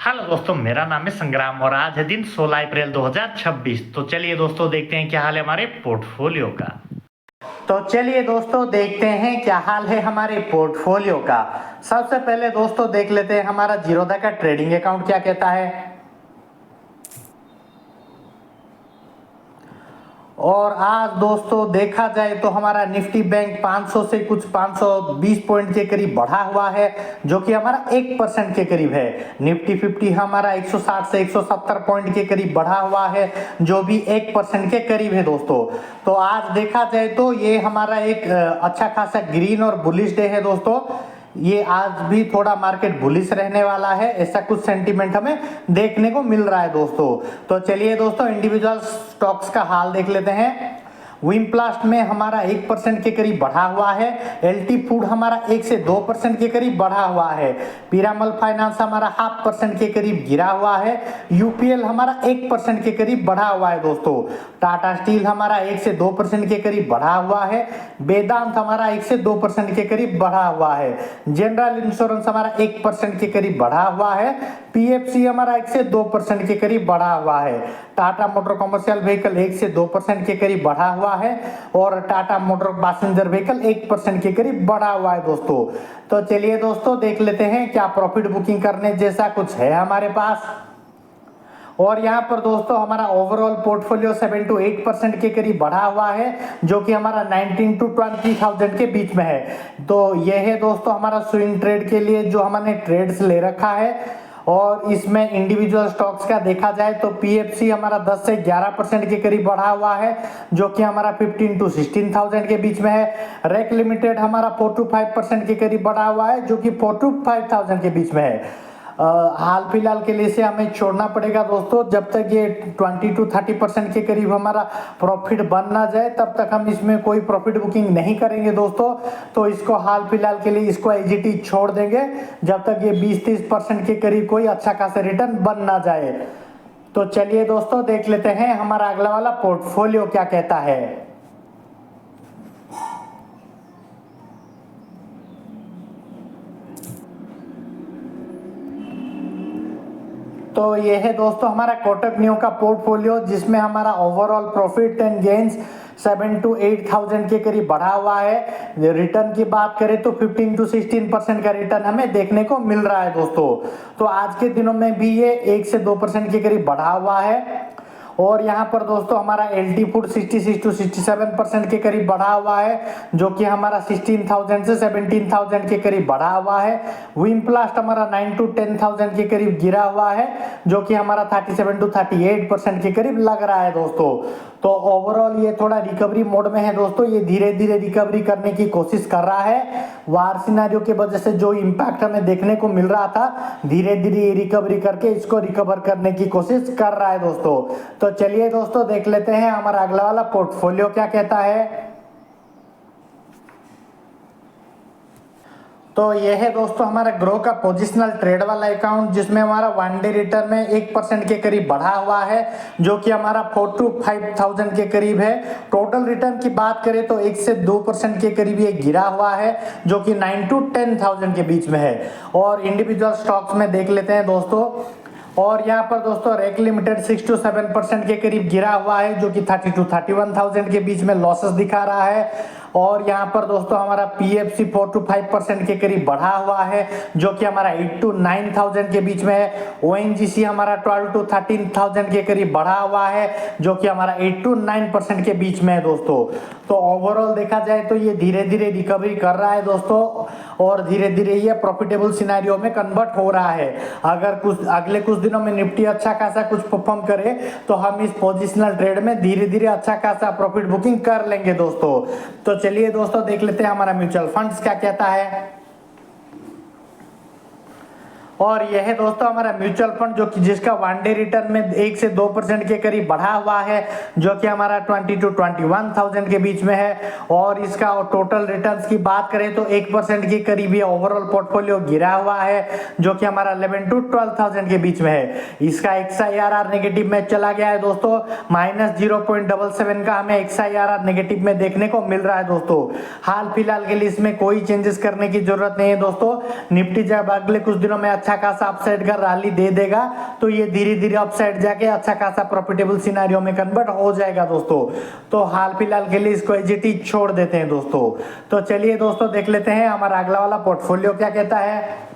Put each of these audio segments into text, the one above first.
Hello दोस्तों, मेरा नाम है संग्राम और आज है दिन 16 अप्रैल 2026। तो चलिए दोस्तों देखते हैं क्या हाल है हमारे पोर्टफोलियो का। तो चलिए दोस्तों देखते हैं क्या हाल है हमारे पोर्टफोलियो का। सबसे पहले दोस्तों देख लेते हैं हमारा जीरोधा का ट्रेडिंग अकाउंट क्या कहता है। और आज दोस्तों देखा जाए तो हमारा निफ्टी बैंक 500 से कुछ 520 पॉइंट के करीब बढ़ा हुआ है, जो कि हमारा 1% के करीब है। निफ्टी 50 हमारा 160 से 170 पॉइंट के करीब बढ़ा हुआ है, जो भी 1% के करीब है दोस्तों। तो आज देखा जाए तो ये हमारा एक अच्छा खासा ग्रीन और बुलिश डे है दोस्तों। ये आज भी थोड़ा मार्केट बुलिश रहने वाला है, ऐसा कुछ सेंटीमेंट हमें देखने को मिल रहा है दोस्तों। तो चलिए दोस्तों इंडिविजुअल स्टॉक्स का हाल देख लेते हैं। विमप्लास्ट में हमारा 1% के करीब बढ़ा हुआ है। एलटी फूड हमारा 1 से 2% के करीब बढ़ा हुआ है। पीरामल फाइनेंस हमारा 0.5% के करीब गिरा हुआ है। यूपीएल हमारा 1% के करीब बढ़ा हुआ है दोस्तों। टाटा स्टील हमारा 1 से 2% के करीब बढ़ा हुआ है। वेदांत हमारा 1 से 2% के करीब बढ़ा हुआ है। जनरल इंश्योरेंस हमारा 1% के करीब बढ़ा हुआ है। पीएफसी हमारा 1 से 2% के करीब बढ़ा हुआ है। टाटा मोटर कमर्शियल व्हीकल 1 से 2% के करीब बढ़ा हुआ है और टाटा मोटर पैसेंजर व्हीकल 1% के करीब बढ़ा हुआ है दोस्तों। तो चलिए दोस्तों देख लेते हैं क्या प्रॉफिट बुकिंग करने जैसा कुछ है हमारे पास। और यहाँ पर दोस्तों हमारा ओवरऑल पोर्टफोलियो 7 to 8% के करीब बढ़ा हुआ है, जो कि हमारा 19 to 20,000 के बीच में है। तो यह है दोस्तों हमारा स्विंग ट्रेड के लिए जो हमने ट्रेड्स ले रखा है। और इसमें इंडिविजुअल स्टॉक्स का देखा जाए तो पीएफसी हमारा 10 से 11% के करीब बढ़ा हुआ है, जो कि हमारा 15 to 16,000 के बीच में है। रेक लिमिटेड हमारा 4 to 5% के करीब बढ़ा हुआ है, जो कि 4 to 5,000 के बीच में है। हाल फिलहाल के लिए से हमें छोड़ना पड़ेगा दोस्तों, जब तक ये 20 to 30% के करीब हमारा प्रॉफिट बन ना जाए तब तक हम इसमें कोई प्रॉफिट बुकिंग नहीं करेंगे दोस्तों। तो इसको हाल फिलहाल के लिए इसको एजीटी छोड़ देंगे जब तक ये 20-30% के करीब कोई अच्छा खासा रिटर्न बन ना जाए। तो चलिए दोस्तों देख लेते हैं हमारा अगला वाला पोर्टफोलियो क्या कहता है। तो ये है दोस्तों हमारा कोटक न्यू का पोर्टफोलियो, जिसमें हमारा overall profit and gains 7 to 8,000 के करीब बढ़ा हुआ है। रिटर्न की बात करें तो 15 to 16% का रिटर्न हमें देखने को मिल रहा है दोस्तों। तो आज के दिनों में भी ये 1 से 2% के करीब बढ़ा हुआ है। और यहाँ पर दोस्तों हमारा एलटी फूड 66 to 67% के करीब बढ़ा हुआ है, जो कि हमारा 16,000 से 17,000 के करीब बढ़ा हुआ है। विमप्लास्ट हमारा 9 to 10,000 के करीब गिरा हुआ है, जो कि हमारा 37 to 38% के करीब लग रहा है दोस्तों। तो ओवरऑल ये थोड़ा रिकवरी मोड में है दोस्तों, ये धीरे धीरे रिकवरी करने की कोशिश कर रहा है। वार सिनेरियो की वजह से जो इम्पैक्ट हमें देखने को मिल रहा था, धीरे धीरे रिकवरी करके इसको रिकवर करने की कोशिश कर रहा है दोस्तों। तो चलिए दोस्तों देख लेते हैं हमारा अगला वाला पोर्टफोलियो क्या कहता है। तो यह है दोस्तों हमारा ग्रो का पोजिशनल ट्रेड वाला अकाउंट, जिसमें हमारा 1 डे रिटर्न में 1% के करीब बढ़ा हुआ है, जो कि हमारा 4 to 5,000 के करीब है। टोटल रिटर्न की बात करें तो 1 से 2% के करीब ये गिरा हुआ है, जो कि 9 to 10,000 के बीच में है। और इंडिविजुअल स्टॉक्स में देख लेते हैं दोस्तों। और यहाँ पर दोस्तों रेक लिमिटेड 6 to 7% के करीब गिरा हुआ है, जो कि 30 to 31,000 के बीच में लॉसेस दिखा रहा है। और यहाँ पर दोस्तों हमारा पीएफसी 4 to 5% के करीब बढ़ा हुआ है, जो कि हमारा 8 to 9,000 के बीच में है। ओएनजीसी हमारा 12 to 13,000 के करीब बढ़ा हुआ है, जो कि हमारा 8 to 9% के बीच में है दोस्तों। तो ओवरऑल देखा जाए तो ये धीरे धीरे रिकवरी कर रहा है दोस्तों, और धीरे धीरे ये प्रॉफिटेबल सिनेरियो में कन्वर्ट हो रहा है। अगर कुछ अगले कुछ दिनों में निफ्टी अच्छा खासा कुछ परफॉर्म करे तो हम इस पोजिशनल ट्रेड में धीरे धीरे अच्छा खासा प्रॉफिट बुकिंग कर लेंगे दोस्तों। तो चलिए दोस्तों देख लेते हैं हमारा म्यूचुअल फंड्स क्या कहता है। और यह है दोस्तों हमारा म्यूचुअल फंड, जो कि जिसका 1 डे रिटर्न में 1 से 2% के करीब बढ़ा हुआ है, जो कि हमारा 20 to 21,000 के बीच में है। और इसका टोटल रिटर्न्स की बात करें तो 1% के करीब ये ओवरऑल पोर्टफोलियो गिरा हुआ है, जो कि हमारा 11 to 12,000 के बीच में है। इसका XIRR नेगेटिव में चला गया है दोस्तों, -0.77 का हमें XIRR नेगेटिव में देखने को मिल रहा है दोस्तों। हाल फिलहाल के लिए इसमें कोई चेंजेस करने की जरूरत नहीं है दोस्तों। निफ्टी जब अगले कुछ दिनों में अच्छा अच्छा खासा अपसाइड का रैली दे देगा तो ये धीरे धीरे अपसाइड जाके अच्छा खासा प्रॉफिटेबल सिनेरियो में कन्वर्ट हो जाएगा दोस्तों। तो हाल फिलहाल के लिए इसको एज इट इज छोड़ देते हैं दोस्तों। तो चलिए दोस्तों देख लेते हैं हमारा अगला वाला पोर्टफोलियो क्या कहता है।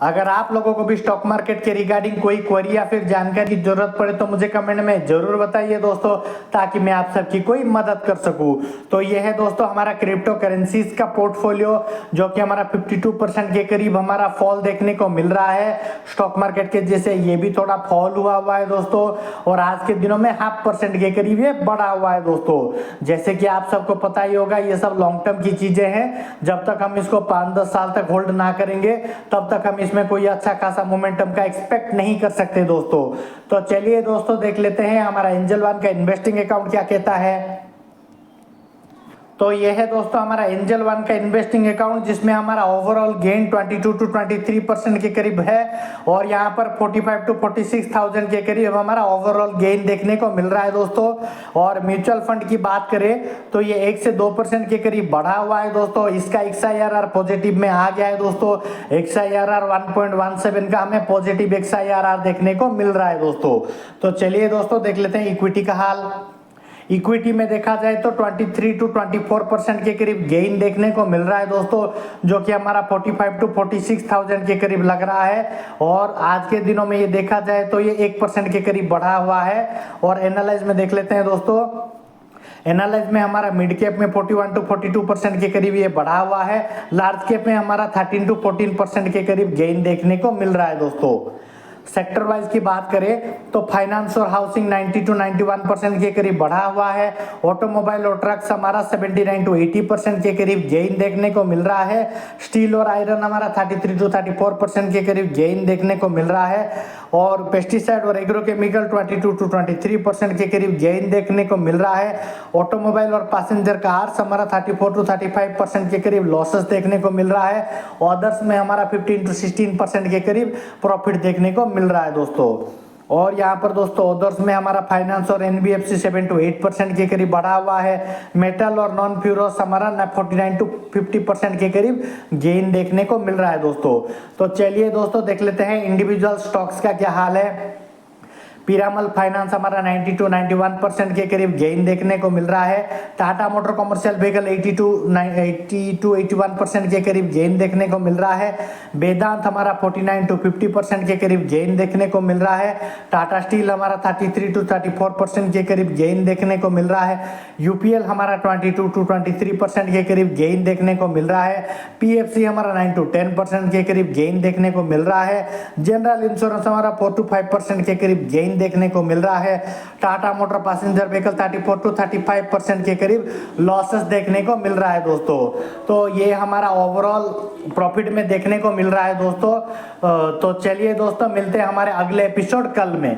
अगर आप लोगों को भी स्टॉक मार्केट के रिगार्डिंग कोई क्वेरी या फिर जानकारी की जरूरत पड़े तो मुझे कमेंट में जरूर बताइए दोस्तों, ताकि मैं आप सबकी कोई मदद कर सकूं। तो ये है दोस्तों हमारा क्रिप्टो करेंसीज का पोर्टफोलियो, जो कि हमारा 52% के करीब हमारा फॉल देखने को मिल रहा है। स्टॉक मार्केट के जैसे ये भी थोड़ा फॉल हुआ है दोस्तों, और आज के दिनों में 0.5% के करीब ये बढ़ा हुआ है दोस्तों। जैसे कि आप सबको पता ही होगा ये सब लॉन्ग टर्म की चीजें हैं, जब तक हम इसको 5-10 साल तक होल्ड ना करेंगे तब तक हम इसमें कोई अच्छा खासा मोमेंटम का एक्सपेक्ट नहीं कर सकते दोस्तों। तो चलिए दोस्तों देख लेते हैं हमारा एंजल वन का इन्वेस्टिंग अकाउंट क्या कहता है। तो ये है दोस्तों हमारा एंजल वन का इन्वेस्टिंग अकाउंट, जिसमें हमारा ओवरऑल गेन 22 to 23% के करीब है, और यहाँ पर 45 to 46,000 के करीब हमारा ओवरऑल गेन देखने को मिल रहा है दोस्तों। और म्यूचुअल फंड की बात करें तो ये 1 से 2% के करीब बढ़ा हुआ है दोस्तों। इसका XIRR पॉजिटिव में आ गया है दोस्तों। XIRR 1.17 का हमें पॉजिटिव XIRR देखने को मिल रहा है दोस्तों। तो चलिए दोस्तों देख लेते हैं इक्विटी का हाल। इक्विटी में देखा जाए तो 23 to 24% के करीब गेन देखने को मिल रहा है दोस्तों, जो कि हमारा 45 to 46,000 के करीब लग रहा है। और आज के दिनों में ये देखा जाए तो ये 1% के करीब बढ़ा हुआ है। और एनालाइज में देख लेते हैं दोस्तों। एनालाइज में हमारा मिड कैप में 41 to 42% के करीब ये बढ़ा हुआ है। लार्ज कैप में हमारा 13 to 14% के करीब गेन देखने को मिल रहा है दोस्तों। सेक्टर वाइज की बात करें तो फाइनेंस और हाउसिंग 90 to 91% के करीब बढ़ा हुआ है। ऑटोमोबाइल और ट्रक्स हमारा 79 to 80% के करीब गेन देखने को मिल रहा है। स्टील और आयरन हमारा 33 to 34% के करीब गेन देखने को मिल रहा है। और पेस्टिसाइड और एग्रोकेमिकल 22 to 23% के करीब गेन देखने को मिल रहा है। ऑटोमोबाइल और पैसेंजर कार्स हमारा 34 to 35% के करीब लॉसेस देखने को मिल रहा है। अदर्स में हमारा 15 to 16% के करीब प्रॉफिट देखने को मिल रहा है दोस्तों। और यहाँ पर दोस्तों अदर्स में हमारा फाइनेंस और NBFC 7 to 8% के करीब बढ़ा हुआ है। मेटल और नॉन फ्यूरोस हमारा 49 to 50% के करीब गेन देखने को मिल रहा है दोस्तों। तो चलिए दोस्तों देख लेते हैं इंडिविजुअल स्टॉक्स का क्या हाल है। पीरामल फाइनेंस हमारा 90 to 91% के करीब गेन देखने को मिल रहा है। Tata motor commercial vehicle 80 to 81% के करीब गेन देखने को मिल रहा है। वेदांत हमारा 49 to 50% के करीब गेन देखने को मिल रहा है। टाटा स्टील हमारा 33 to 34% के करीब गेन देखने को मिल रहा है। UPL हमारा 22 to 23% के करीब गेन देखने को मिल रहा है। PFC हमारा 9 to 10% के करीब गेन देखने को मिल रहा है। जनरल इंश्योरेंस हमारा 4 to 5% के करीब गेन देखने को मिल रहा है। Tata motor passenger vehicle 34 to 35% के करीब लॉसेस देखने को मिल रहा है दोस्तों। तो ये हमारा ओवरऑल प्रॉफिट में देखने को मिल रहा है दोस्तों। तो चलिए दोस्तों मिलते हैं हमारे अगले एपिसोड कल में।